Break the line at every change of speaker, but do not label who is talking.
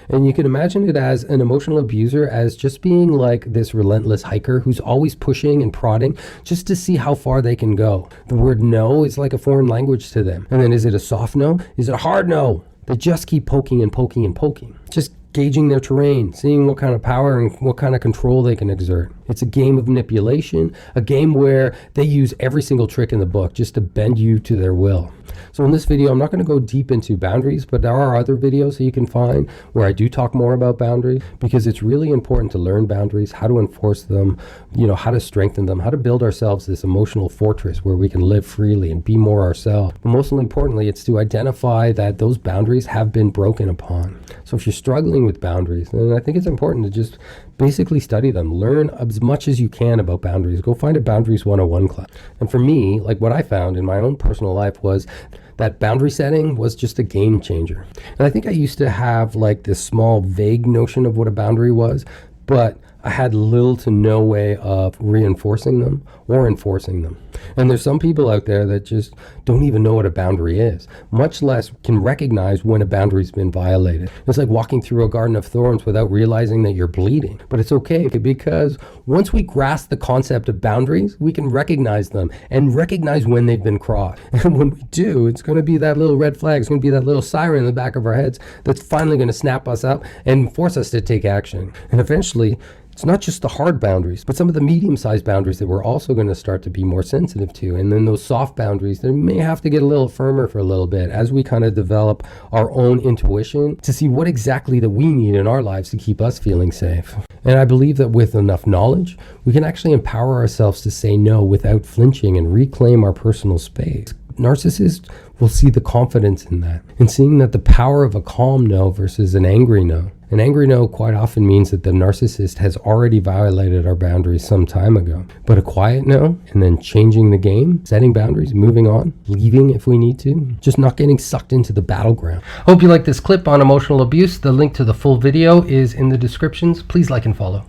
And you can imagine it as an emotional abuser as just being like this relentless hiker who's always pushing and prodding just to see how far they can go. The word no is like a foreign language to them. And then is it a soft no? Is it a hard no? They just keep poking and poking and poking. Just gauging their terrain, seeing what kind of power and what kind of control they can exert. It's a game of manipulation, a game where they use every single trick in the book just to bend you to their will. So in this video, I'm not going to go deep into boundaries, but there are other videos that you can find where I do talk more about boundaries, because it's really important to learn boundaries, how to enforce them, how to strengthen them, how to build ourselves this emotional fortress where we can live freely and be more ourselves. But most importantly, it's to identify that those boundaries have been broken upon. So if you're struggling with boundaries, then I think it's important to just basically study them, learn as much as you can about boundaries. Go find a Boundaries 101 class. And for me, like what I found in my own personal life was that boundary setting was just a game changer. And I think I used to have like this small vague notion of what a boundary was, but I had little to no way of reinforcing them or enforcing them. And there's some people out there that just don't even know what a boundary is, much less can recognize when a boundary's been violated. It's like walking through a garden of thorns without realizing that you're bleeding. But it's okay, because once we grasp the concept of boundaries, we can recognize them and recognize when they've been crossed. And when we do, it's going to be that little red flag. It's going to be that little siren in the back of our heads that's finally going to snap us up and force us to take action. And eventually, it's not just the hard boundaries, but some of the medium-sized boundaries that we're also going to start to be more sensitive to. And then those soft boundaries, they may have to get a little firmer for a little bit as we kind of develop our own intuition to see what exactly that we need in our lives to keep us feeling safe. And I believe that with enough knowledge, we can actually empower ourselves to say no without flinching and reclaim our personal space. Narcissists will see the confidence in that, and seeing that the power of a calm no versus an angry no. An angry no quite often means that the narcissist has already violated our boundaries some time ago. But a quiet no, and then changing the game, setting boundaries, moving on, leaving if we need to, just not getting sucked into the battleground. Hope you like this clip on emotional abuse. The link to the full video is in the descriptions. Please like and follow.